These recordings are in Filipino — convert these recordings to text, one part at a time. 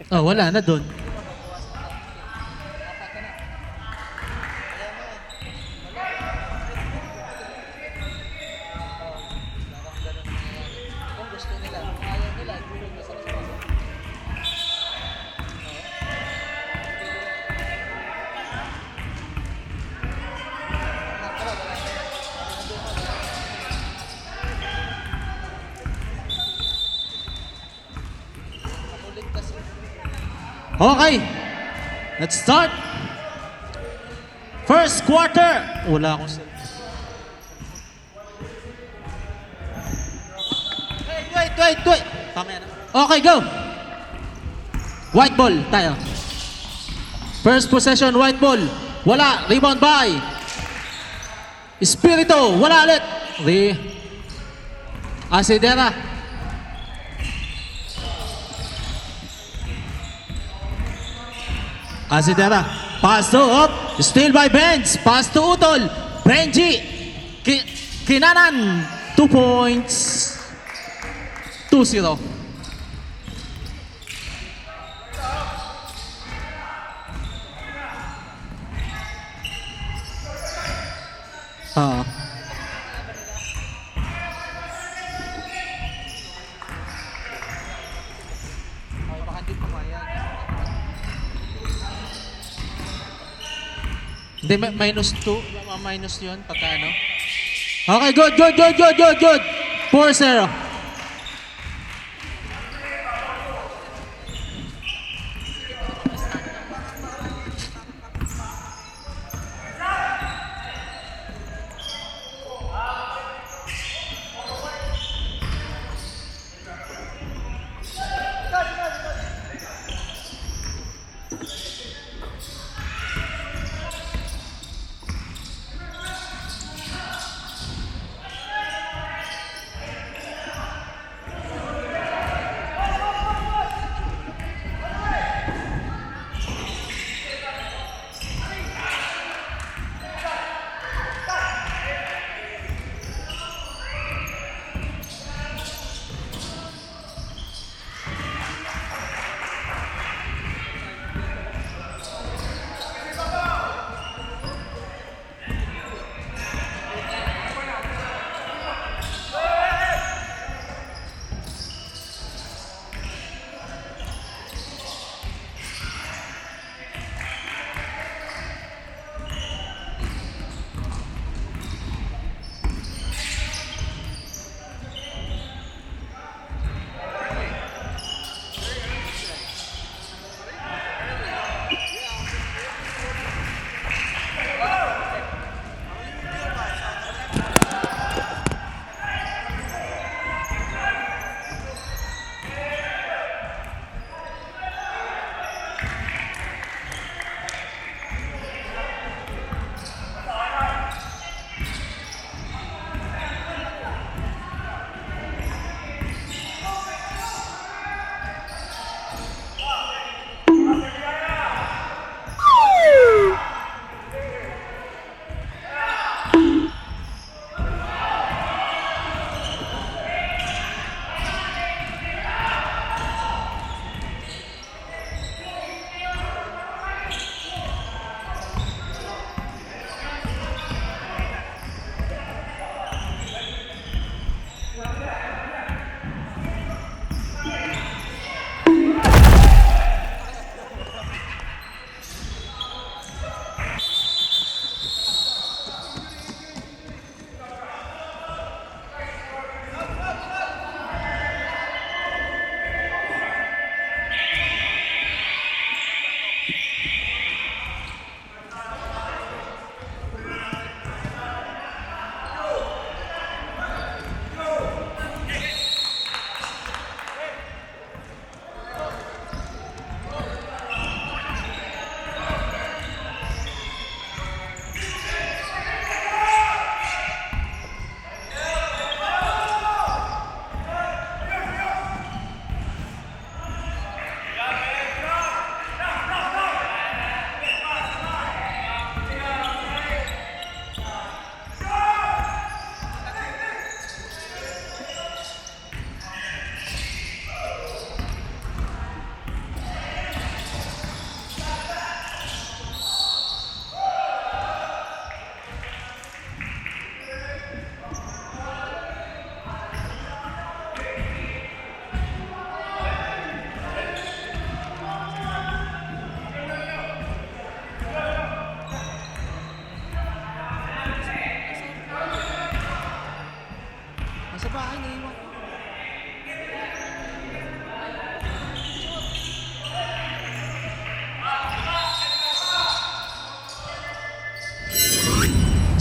Oh, wala na doon. Kung gusto nila, kung ayaw nila, tulog na sa response. Nakulit kasi. Okay. Let's start. First quarter. Wala akong set. Wait. Kamera. Okay, go. White ball tayo. First possession, white ball. Wala. Rebound by Espirito. Wala ulit. Asidera. Asidera. Pass to up. Steal by Benz. Pass to Utol. Benji. Kinanan. 2 points. 2-0. Ah. Okay, baka hindi pumayag. Hindi, minus 2. Minus yun, pagka ano. Okay, good. 4-0.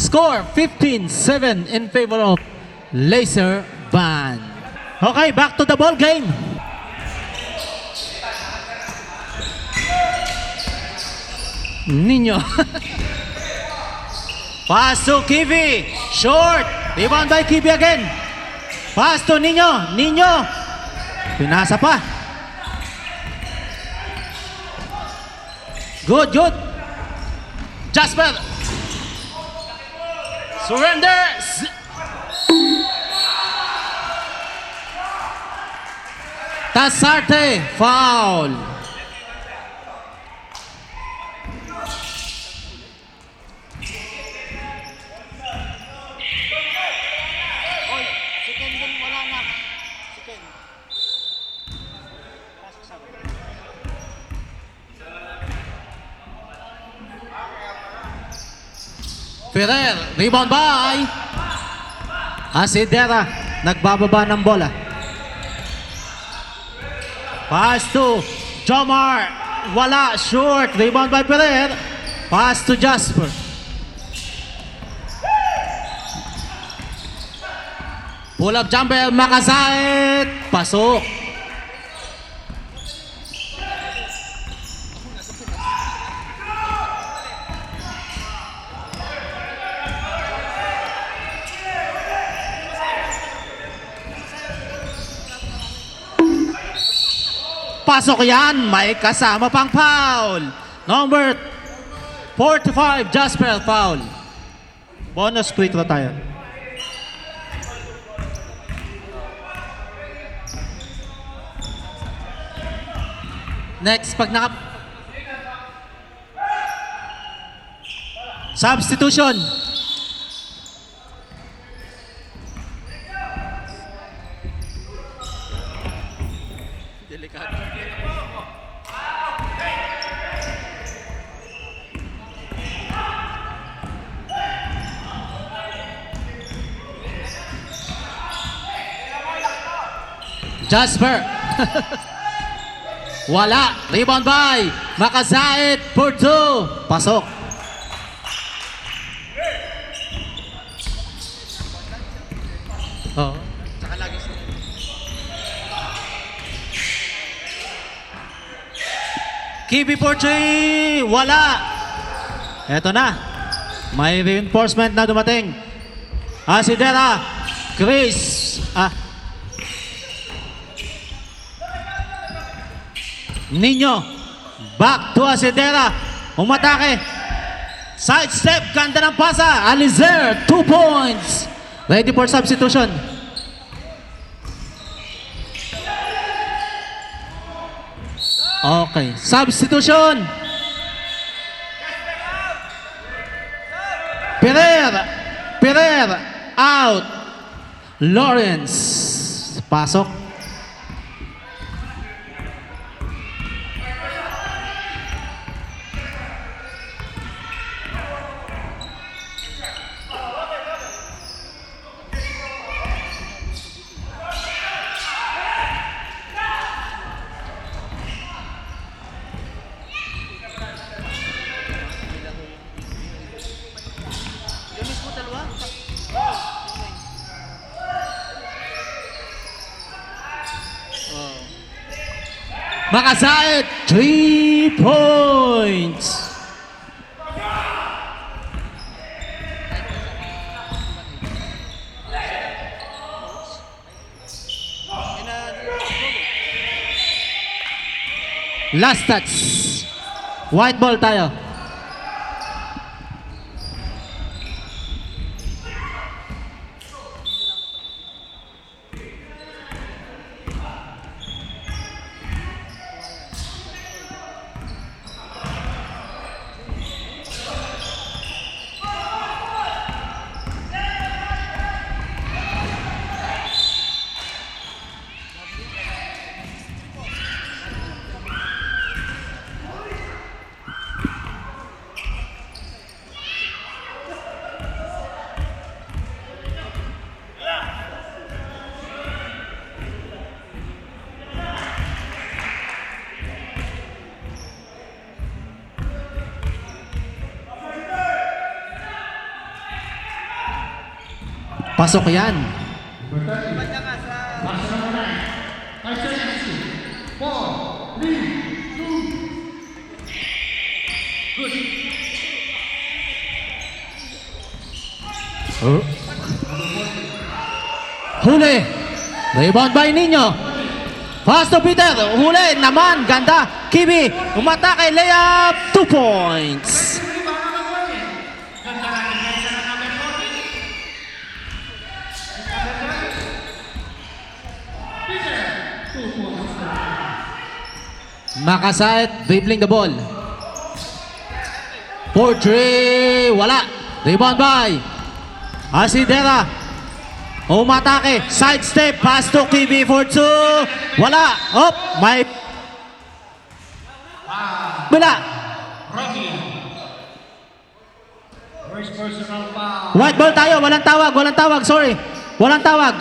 Score 15-7 in favor of Laser Band. Okay, back to the ball game. Nino. Pass to Kivi. Short. Rebound by Kivi again. Pass to Nino. Nino. Pinasa pa. Good, good. Jasper. Surrender. Tasarte. Foul. Oy, second din wala na. Second. Pasok sa akin. Ferrer, rebound by Asidera, nagbababa ng bola. Pass to Jomar, wala, short, rebound by Ferrer. Pass to Jasper. Pull up jumper, Makasait, pasok. Pasok yan, may kasama pang foul. Number 45, Jasper, foul. Bonus free throw tayo. Next, pag naka... Substitution. Delikado. Jasper. Wala. Rebound by Makasait for two. Pasok. Oh. Tsaka lagi sila. Kibi for three. Wala. Eto na. May reinforcement na dumating. Asidera. Chris. Nino. Back to Asidera. Umatake. Side step. Ganda ng pasa. Alizer. 2 points. Ready for substitution. Okay. Substitution. Pereira. Out. Lawrence. Pasok. Yung mismo dalawa? Oh. Makasait. 3 points. Last touch. White ball tayo. Pasok yan. Banda ka sa... Huli. Rebound by Nino. Pass to Peter. Huli naman. Ganda. Kibi. Umatake. Layup. 2 points. Makasait. Dribbling the ball. 4-3. Wala. Rebound by Asidera. Umatake. Side step. Pass to Kibi for 2. Wala. Up. May... Wala. First personal foul. White ball tayo. Walang tawag. Walang tawag. Sorry. Walang tawag.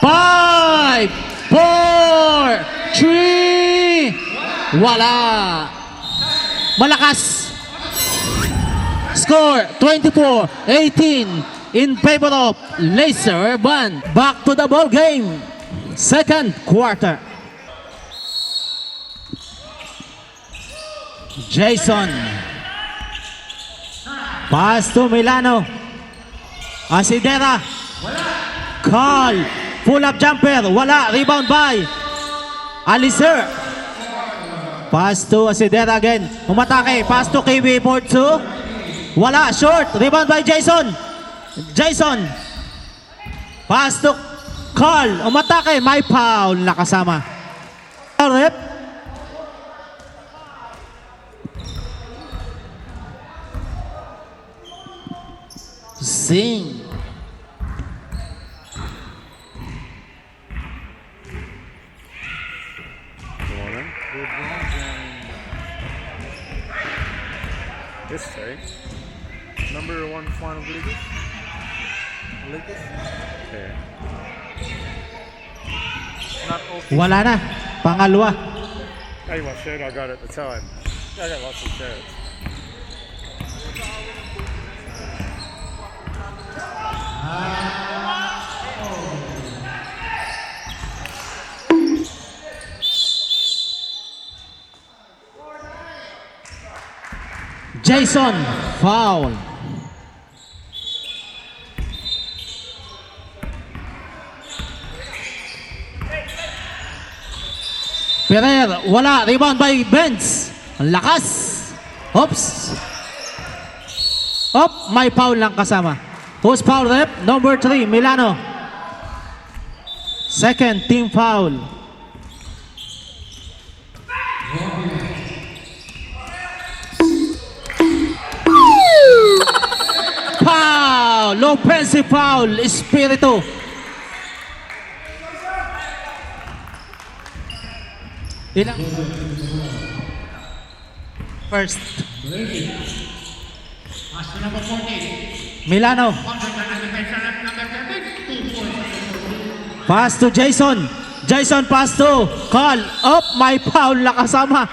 5, 4, 3. Wala. Malakas. Score 24-18 in favor of Laser Band. Back to the ball game. Second quarter. Jason. Pass to Milano. Asidera. Call. Pull up jumper. Wala. Rebound by Alicer. Pass to Asidera again. Umatake. Pass to KB for 2. Wala. Short. Rebound by Jason. Jason. Pass to Carl. Umatake. May foul. Nakasama. Rep. Sing. This right? Number 1 fan of Lakers? Lakers? Okay. Not open. Wala na. Pangalawa. I want shirt, I got it a ton. I got lots of shirts. Jason. Foul. Ferrer. Wala. Rebound by Benz. Ang lakas. Oops. Op. May foul lang kasama. Who's foul rep? Number 3. Milano. Second team foul. Foul! Offensive foul! Espiritu! Ilang? First. Milano. Pass to Jason. Jason pass to Carl. Up! May foul na kasama.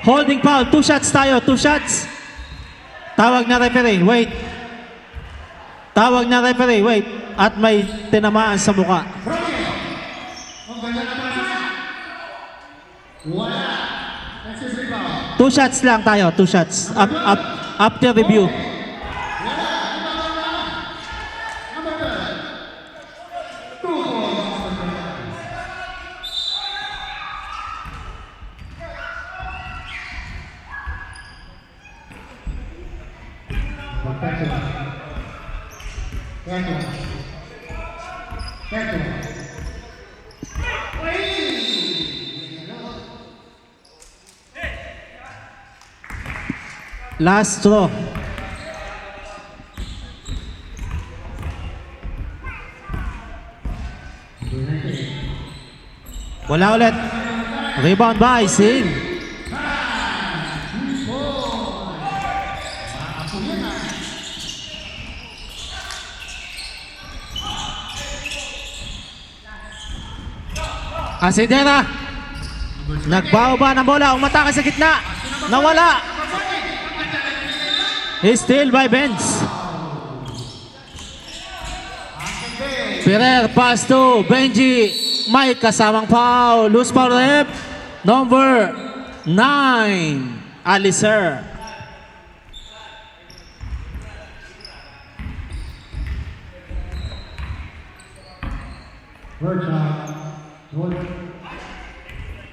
Holding foul. 2 shots tayo. 2 shots. Tawag na referee. Wait. Tawag na referee. Wait. At may tinamaan sa muka. 2 shots lang tayo. 2 shots. After review. Last throw. Wala ulit. Rebound by Singh. Asidera. Nagbababa ng bola. Umatake sa gitna. Nawala. Still by Benz. Pirer pass to Benji. May kasamang foul. Loose foul rep. Number 9. Alicer.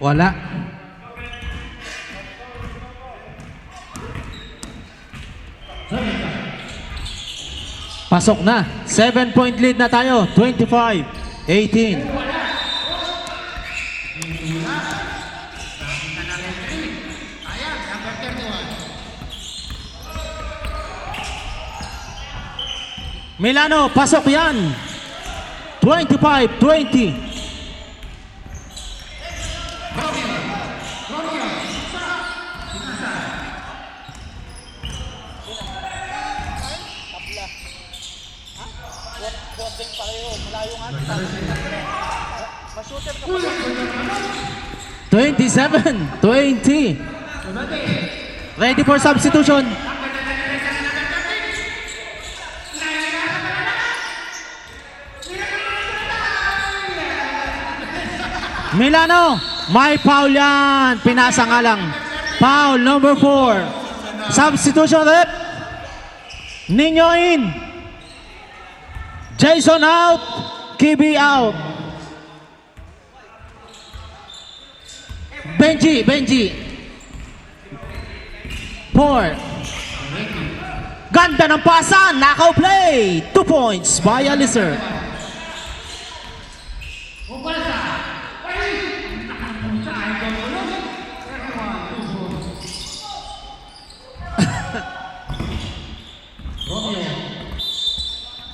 Wala. Pasok na. 7-point lead na tayo. 25-18. Milano, pasok yan. 25-20. Bonding pa kayo. Malayo nga. Mashooter ka pa. 27-20. Ready for substitution. Milano, may foul yan. Pinasa nga lang. Foul number 4. Substitution rep. Nino in. Jason out. Kibi out. Benji. 4. Ganda ng pasa. Knockout play. 2 points by Alicer.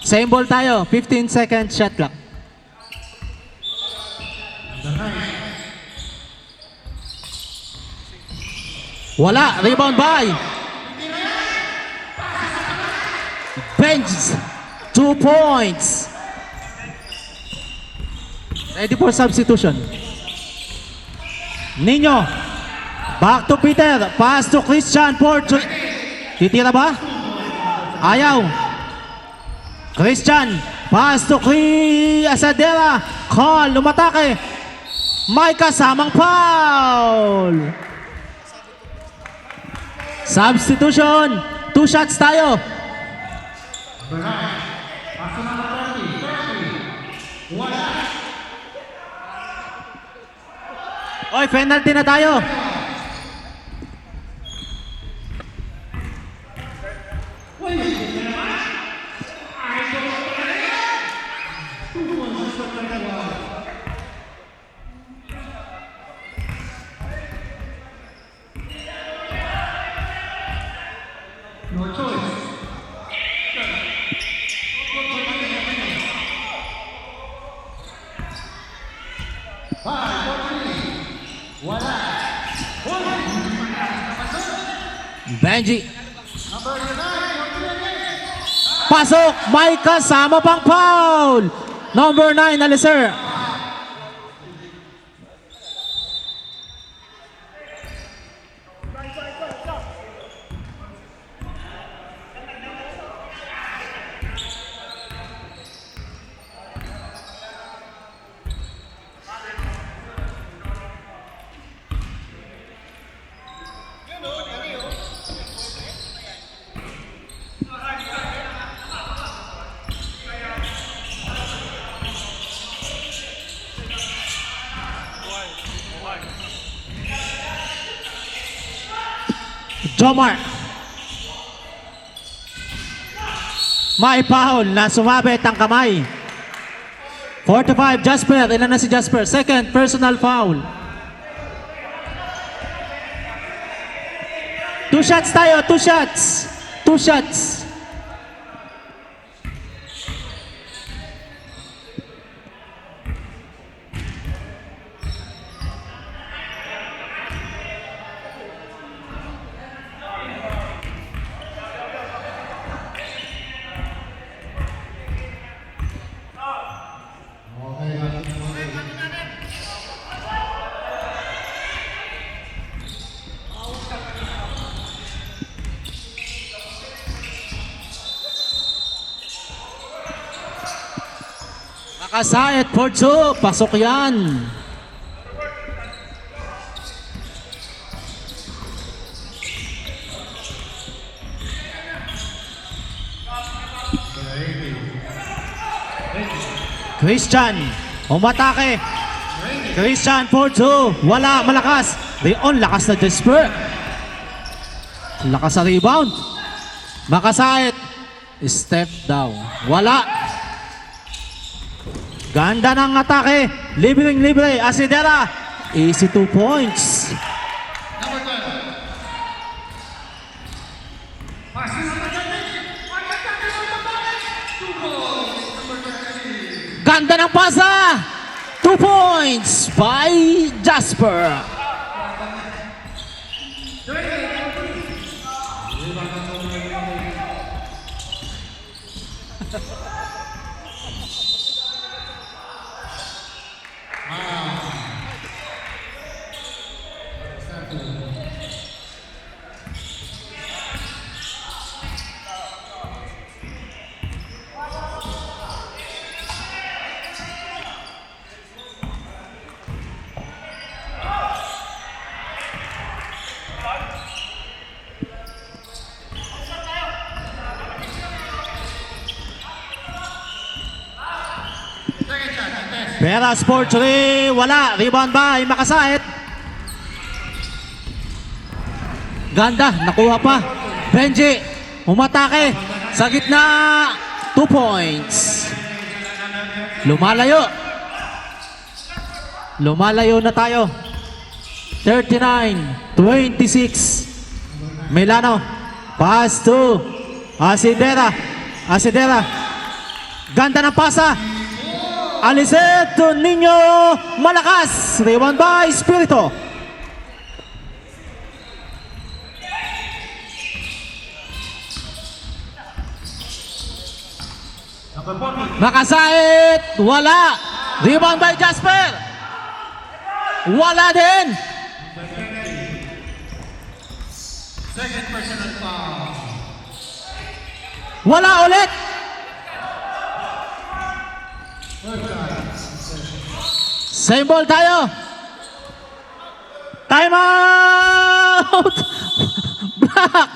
Same ball tayo. 15 seconds shot clock. Wala. Rebound by Benz. 2 points. Ready for substitution. Nino. Back to Peter. Pass to Christian. Titira ba? Ayaw. Christian, pass to Asadera. Call, lumatake. May kasamang foul. Substitution. 2 shots tayo. Oy, penalty na tayo. Benji. Pasok, may kasama pang foul. Number 9, Alicer. Jomar. May foul na sumabit ang kamay. 45, Jasper. Ilan na si Jasper? Second personal foul. 2 shots tayo, 2 shots. 2 shots. Makasayat for 2. Pasok yan. Christian, umatake. Christian for 2. Wala, malakas. Leon, lakas na Jasper. Lakas sa rebound. Makasayat. Step down. Wala. Ganda ng atake. Libreng-libre. Asidera. Easy 2 points. Ganda ng pasa. 2 points by Jasper. Pera Sports wala. Rebound by Makasayat. Ganda, nakuha pa. Benji, umatake. Sa gitna, 2 points. Lumalayo. Lumalayo na tayo. 39-26. Milano. Pass to Asidera. Asidera. Ganda ng pasa. Aliceto Niño, malakas. Rebound by Espiritu. Makasait, wala. Rebound by Jasper. Wala din. Wala ulit. Same ball tayo. Time out. Block.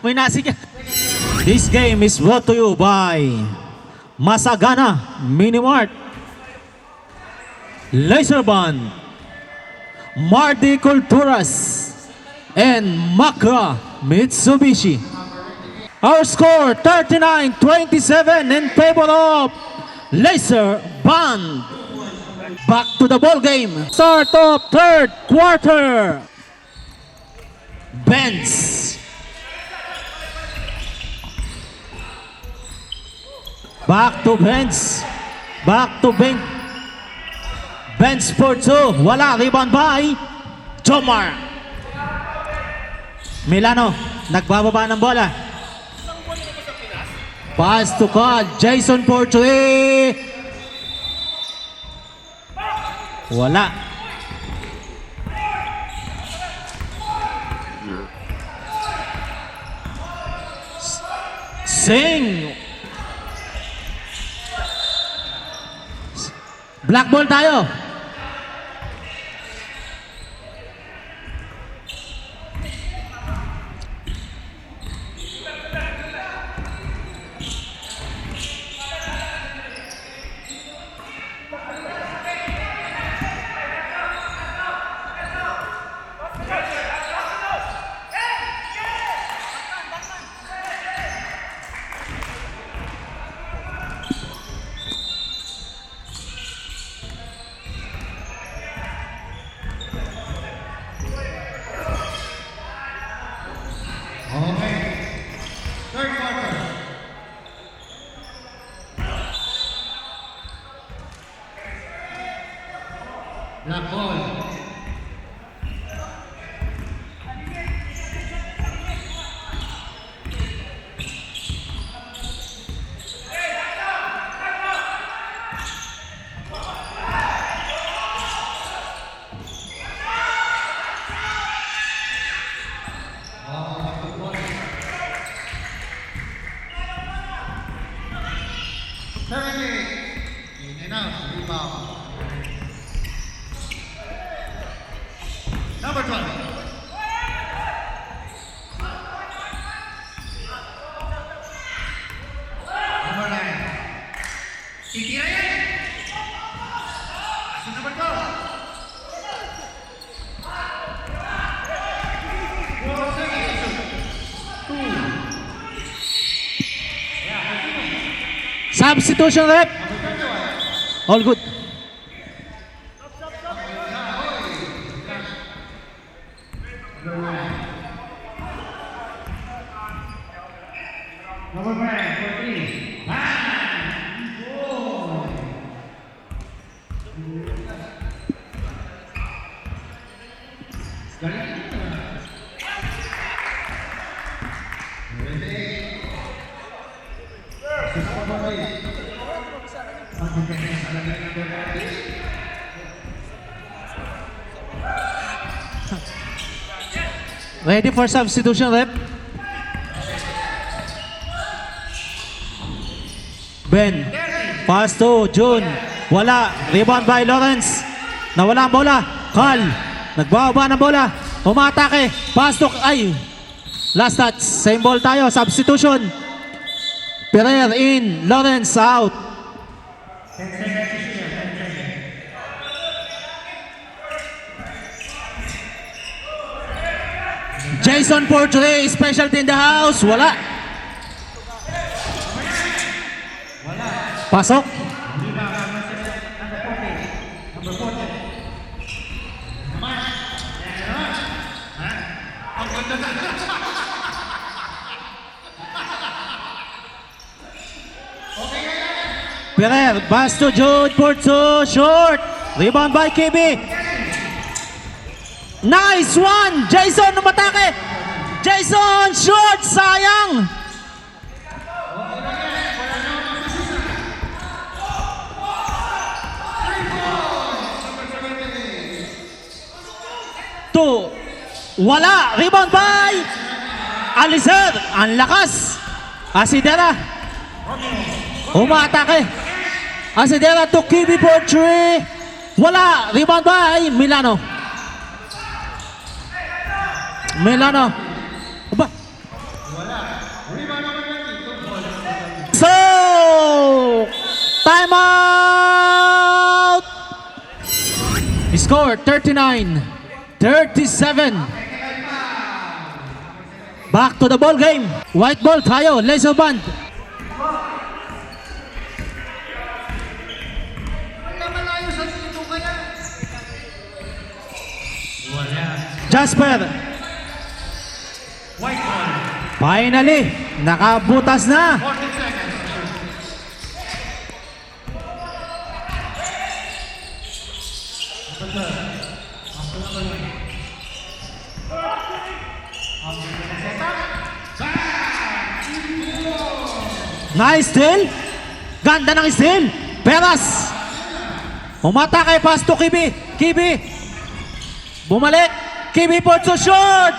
May nasig. This game is brought to you by Masagana Minimart, Laser Band, Mardi Culturas, and Makra Mitsubishi. Our score 39-27 in favor of Laser Band. Back to the ball game. Start of third quarter. Benz. Back to Benz. Back to Benz. Benz for 2. Wala. Rebound by Jomar. Milano. Nagbababa ng bola. Pass to Cod. Jason for 3. Wala. Sing. Black ball tayo. Black ball. In and out. Number 12. Number 9. Titira yan. So number 12. Substitution rep. All good. Number 5, 43. Ready for substitution rep. Ben. Pass to June. Wala. Rebound by Lawrence. Nawala ang bola. Carl. Nagbababa ng bola. Umatake. Pass to... Ay. Last touch. Same ball tayo. Substitution. Pereira in. Lawrence out. Jason Portre. Specialty in the house. Wala. Pasok. Pereira, pass to Jude Porto, short. Rebound by KB. Nice one! Jason umatake. Jason, short, sayang. Two. Wala. Rebound by Alizer. Ang lakas. Asidera. Umatake. Asidera to Kibi for 3. Wala. Rebound by Milano. Milano. Aba. So, time out. Score 39-37. Back to the ball game. White ball tayo. Laser band. Jasper. White ball. Finally, nakabutas na. 14 seconds. Nice steal. Ganda ng steal. Peras. Umatake, pass to Kibi. Kibi. Bumalik. Kibi for to short.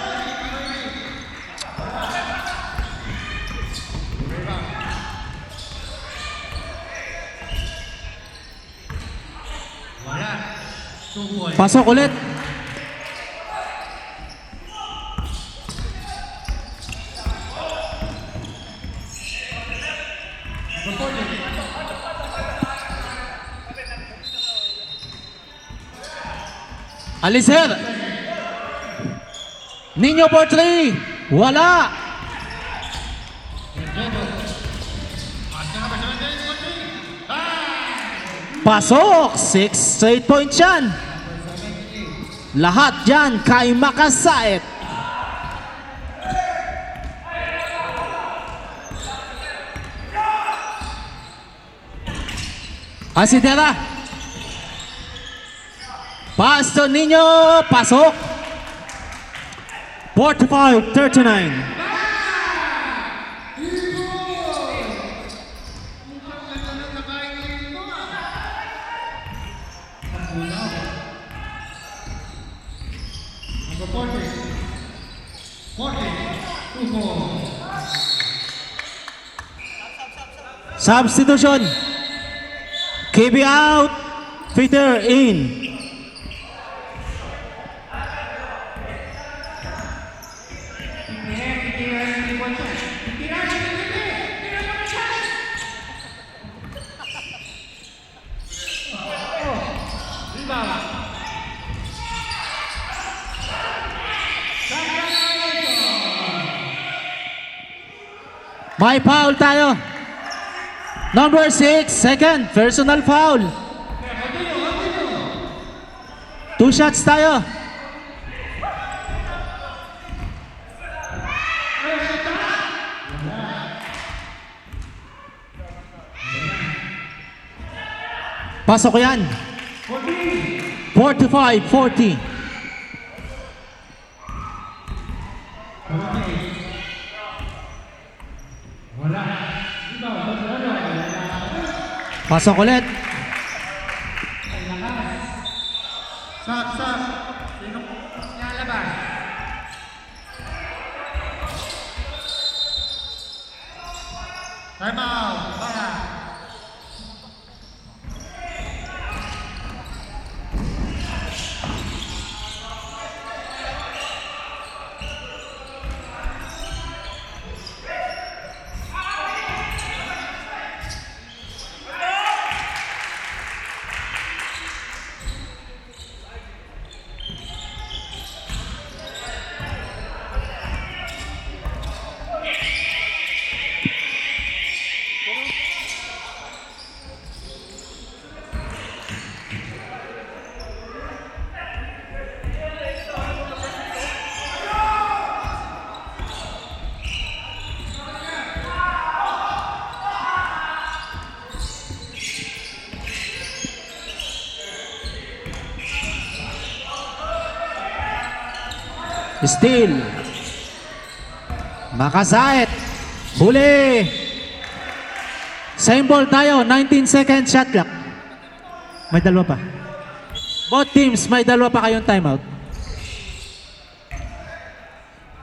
Wala. 2 points. Pasok ulit. Alicer. Nino for 3. Wala. Pasok. 6 straight points yan. Lahat yan kay Makasait. Asidera. Pass to Nino. Pasok. 45-39. Substitution. KB out. Peter in. May foul tayo. Number 6, second, personal foul. 2 shots tayo. Pasok yan. 45-40. Pasok ulit. Stop. Sinong nalabas? Time out. Para. Steal. Makasait. Huli. Same ball tayo. 19 seconds shot clock. May dalawa pa. Both teams, may dalawa pa kayong timeout.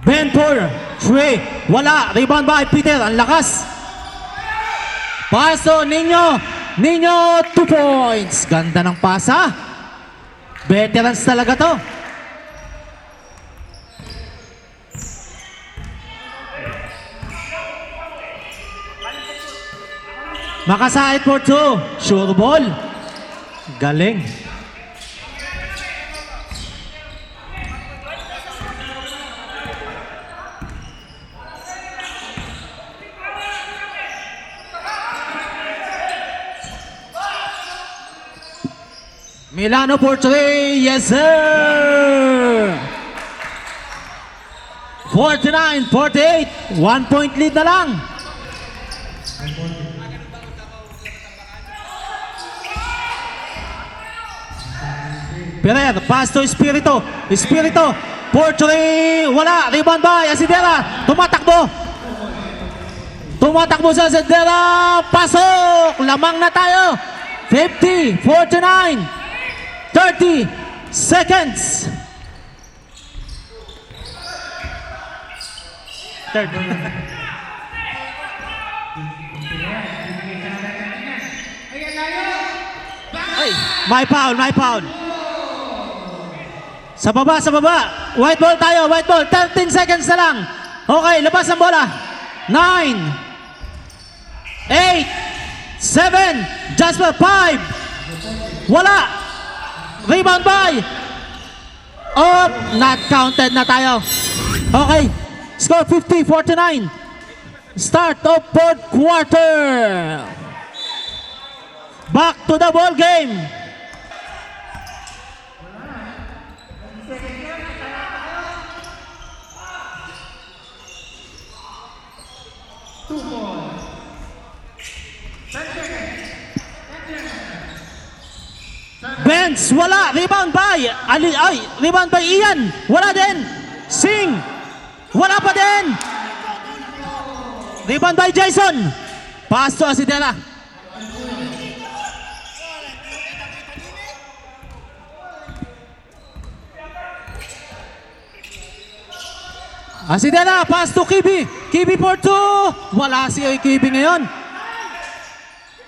Ben for 3. Wala. Rebound by Peter. Ang lakas. Paso. Ninyo. 2 points. Ganda ng pasa. Veterans talaga to. Makasait for 2. Sure ball. Galing. Milano for 3. Yes, sir. 49-48. 1 point lead na lang. Pereira, pass to Espirito. Espirito, for 3. Wala. Rebound by Asidera. Tumatakbo sa Asidera. Pasok. Lamang na tayo. 50, 49, 30 seconds. Third. Ay, my foul. Sa baba. White ball tayo, white ball. 13 seconds na lang. Okay, labas ang bola. 9, 8, 7, Jasper, 5. Wala. Rebound by. Oh, not counted na tayo. Okay, score 50-49. Start of fourth quarter. Back to the ball game. Benz, wala. Rebound by rebound by Ian. Wala din. Sing. Wala pa din. Rebound by Jason. Pass to Asidera. Asidera, pass to Kibi. Kibi for 2. Wala si Kibi ngayon.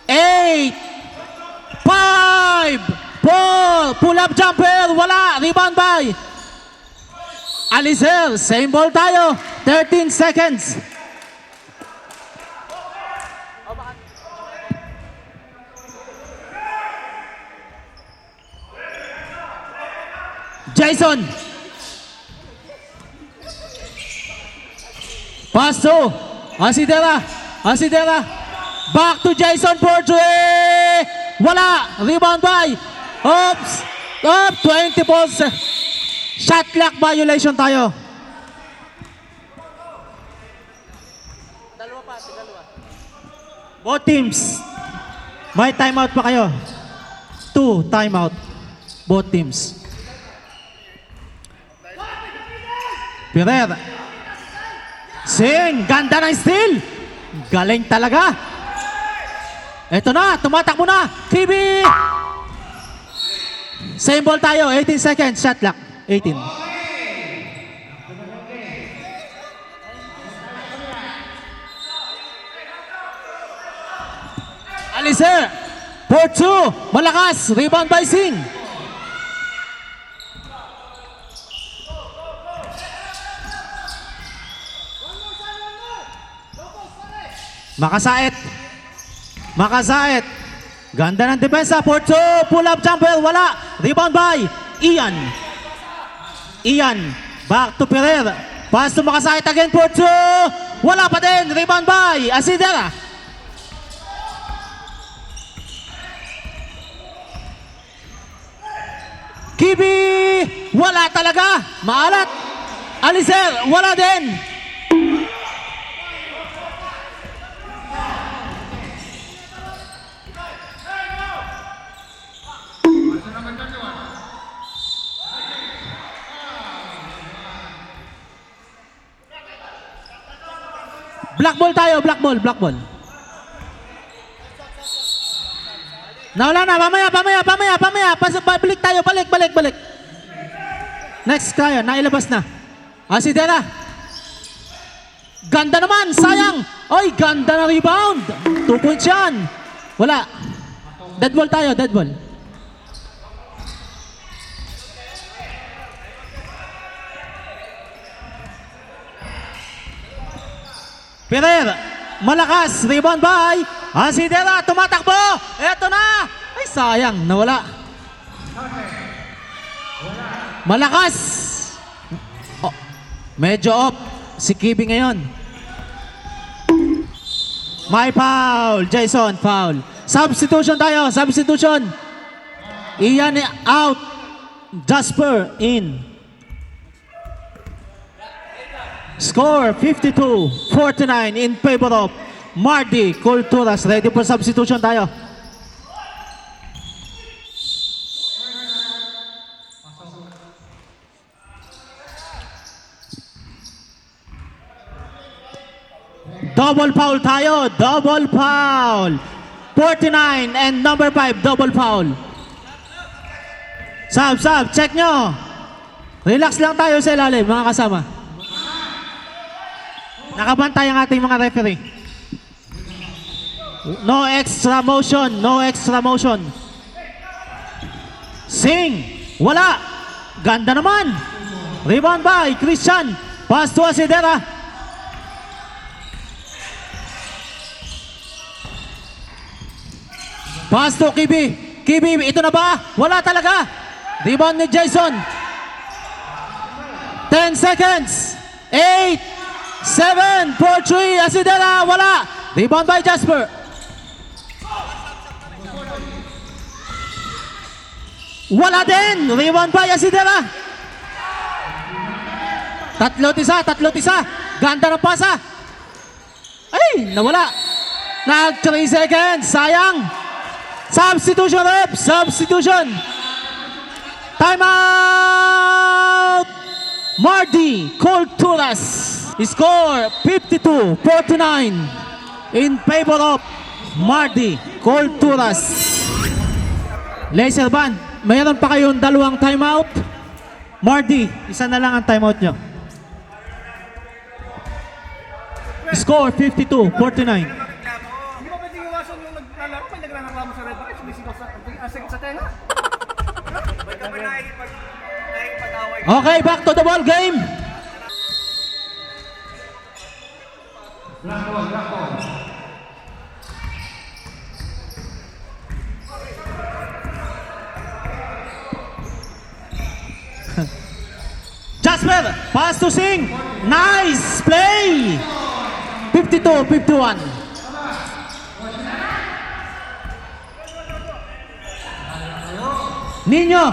8, 5, 4. Pull-up jumper. Wala. Rebound by Alizer. Same ball tayo. 13 seconds. Jason. Pass to Asidera. Asidera. Back to Jason for 3. Wala. Rebound by. Oops. Up. 20 balls. Shot clock violation tayo. Both teams. May timeout pa kayo. 2 timeout. Both teams. Pirer. Sing. Ganda ng steal. Galing talaga. Ito na. Tumatakbo na. Kibi. Same ball tayo. 18 seconds. Shot clock. 18. Alizer. For 2. Malakas. Rebound by Sing. Makasait. Makasait. Ganda ng depensa. For 2. Pull-up jumper. Wala. Rebound by Ian. Ian. Back to Pereira. Pass to Makasait again for 2. Wala pa din. Rebound by Asidera. Kibi. Wala talaga. Maalat. Alizer. Wala din. Black ball tayo, black ball, black ball. Nawala na, pamaya. Balik tayo, balik. Next tayo, nailabas na. Asidera. Ganda naman, sayang. Oy, ganda na rebound. 2 points yan. Wala. Dead ball tayo, dead ball. Pereira, malakas, rebound by Asidera, tumatakbo, eto na, ay sayang, nawala. Malakas, oh, medyo off, si Kibi ngayon. May foul, Jason, foul. Substitution tayo, substitution. Ian out, Jasper in. Score 52-49 in favor of Marty Culturas. Ready for substitution tayo. Double foul tayo. Double foul. 49 and number 5. Double foul. Sub. Check nyo. Relax lang tayo sa ilalim, mga kasama. Nakabantay ang ating mga referee. No extra motion. Sing. Wala. Ganda naman. Rebound by Christian. Pass to Asidera. Pass to Kibi. Ito na ba? Wala talaga. Rebound ni Jason. 10 seconds. 8. 7, 4, 3, Asidera, wala. Rebound by Jasper. Wala din. Rebound by Asidera. Tatlo tisa. Ganda ng pasa. Ay, nawala. 3 seconds. Sayang. Substitution rep. Time out. Marty Culturas. Score 52-49 in favor of Marty Culturas. Laser band, mayroon pa kayong 2 timeout. Marty, isa na lang ang timeout nyo. Score 52-49. Hindi ba pwedeng iwasan yung naglalaro? May naglalaro sa red bucket, sumisigaw sa tenga. Okay, back to the ball game. Black ball, black ball. Jasper, pass to Sing. Nice play. 52-51. Ninyo,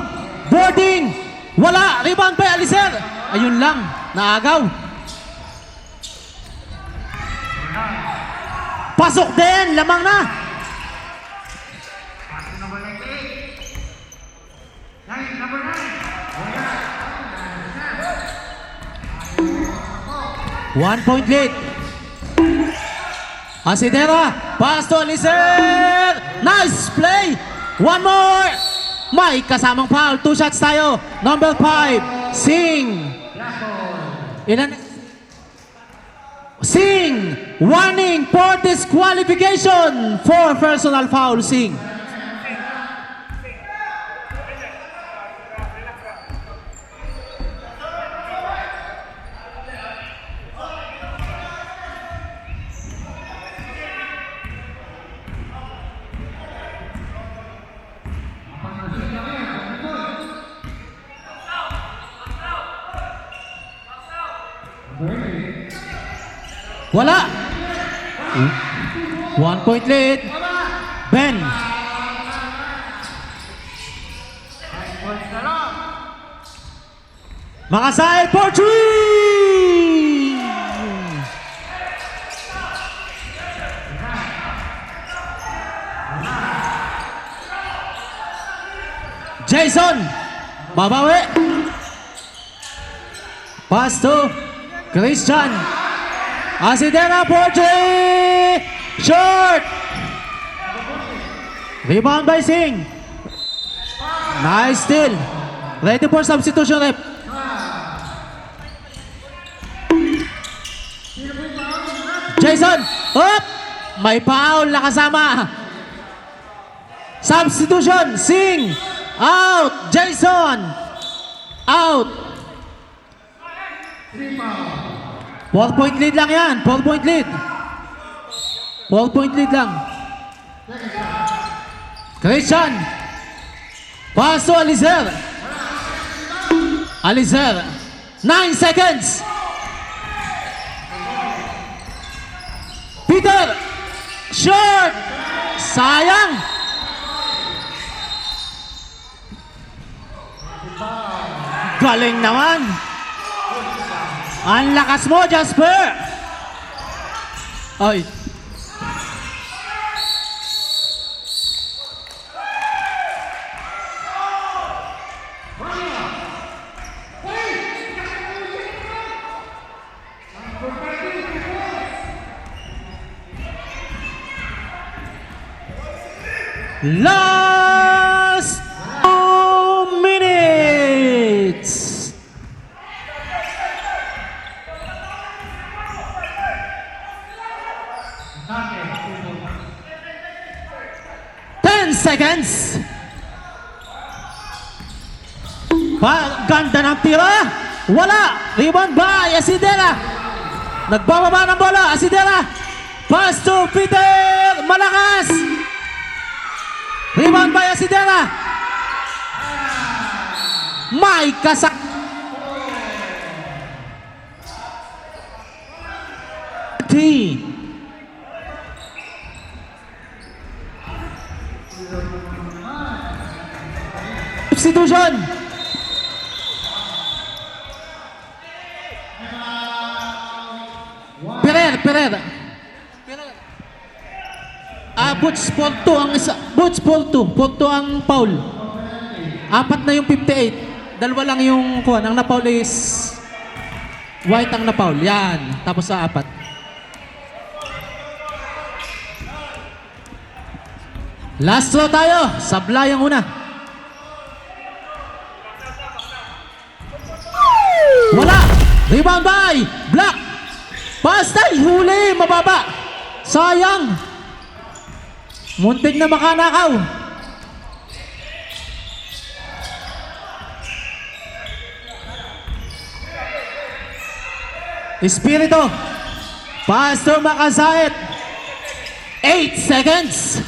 boarding. Wala, rebound by Alicer. Ayun lang, naagaw. Pasok din, lamang na. Number 98. 9, number 9. 1 point lead. Asidera, pass to Alicer. Nice play. One more. May kasamang foul. 2 shots tayo. Number 5, Sing. Ilan? Sing. Warning for disqualification for personal foul. Sing. Wala. 1 point lead. Ben. Makasahid for 3. Jason. Babawi. Pass to Christian. Asidera for 3. Short. Rebound by Sing. Nice steal. Ready for substitution, rep. Jason. Up. May foul na kasama. Substitution. Sing. Out. Jason. Out. 4 point lead lang yan. 4 point lead. 4 point lead lang. Christian. Pass to Alicer. Alicer. 9 seconds. Peter. Short. Sayang. Galing naman. Ang lakas mo, Jasper. Ay. Last 2 minutes. Seconds. Ganda ng tira. Wala. Rebound by Asidera. Nagbababa ng bola. Asidera. Pass to Peter. Malakas. Rebound by Asidera. May kasak. Substitution. Pereira. Boots Porto ang isa. Boots Porto ang foul. 4 na yung 58. 2 lang yung kuha. Ang na-foul is White ang na-foul. Yan. Tapos sa 4. Last throw tayo. Sablay ang una. Wala. Rebound by Black. Pastay. Huli. Mababa. Sayang. Muntik na makanakaw. Espiritu. Pass to Makasait. 8 seconds.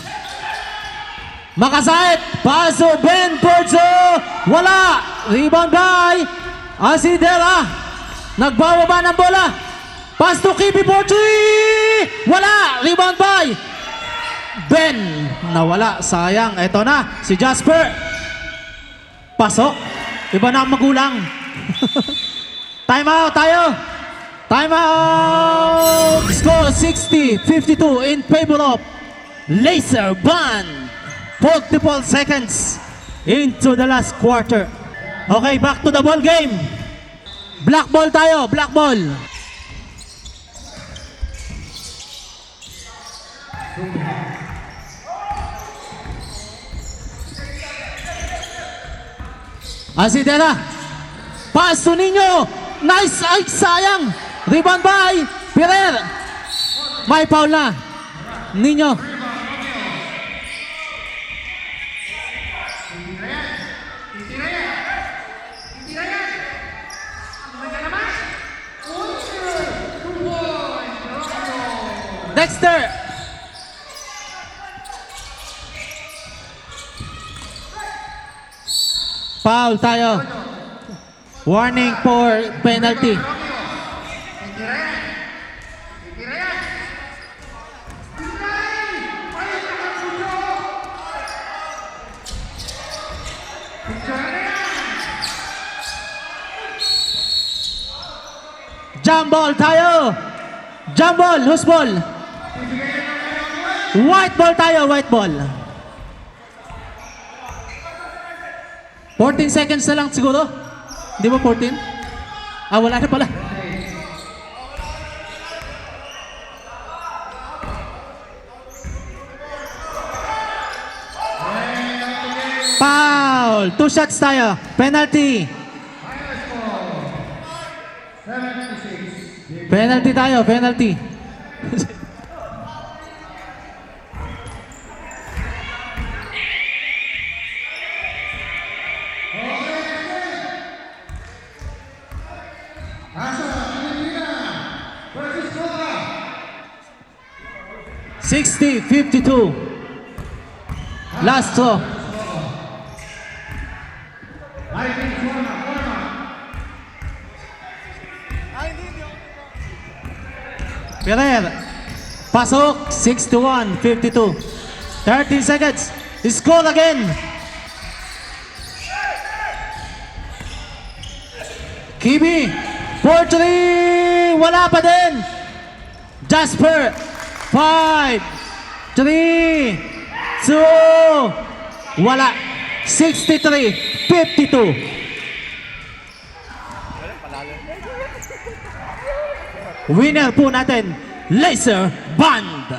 Makasait. Pass to Ben Corzo. Wala. Rebound by Asidera. Nagbababa ng bola. Pass to Kibi for 3. Wala. Rebound by Ben. Nawala. Sayang. Ito na. Si Jasper. Pasok. Iba na ang magulang. Time out tayo. Time out. Score 60-52 in favor of Laser Band. 44 seconds into the last quarter. Okay, back to the ball game. Black ball tayo. Black ball. Asidera. Pass to Nino. Nice. Ay, sayang. Rebound by Pirer. May foul na. Nino. Dexter. Foul tayo. Warning for penalty. Jump ball tayo. Jump ball. Whose ball? White ball tayo. White ball. 14 seconds na lang siguro. Di ba 14? Ah, wala na pala. Foul! 2 shots tayo. Penalty. Penalty tayo. Penalty. Asa, 60-52. Last throw. Pirer. Pasok. 61-52. 13 seconds. Score again. Kibi. 4-3. Wala pa din. Jasper. 5, 3, 2, wala. 63-52. Winner po natin, Laser Band.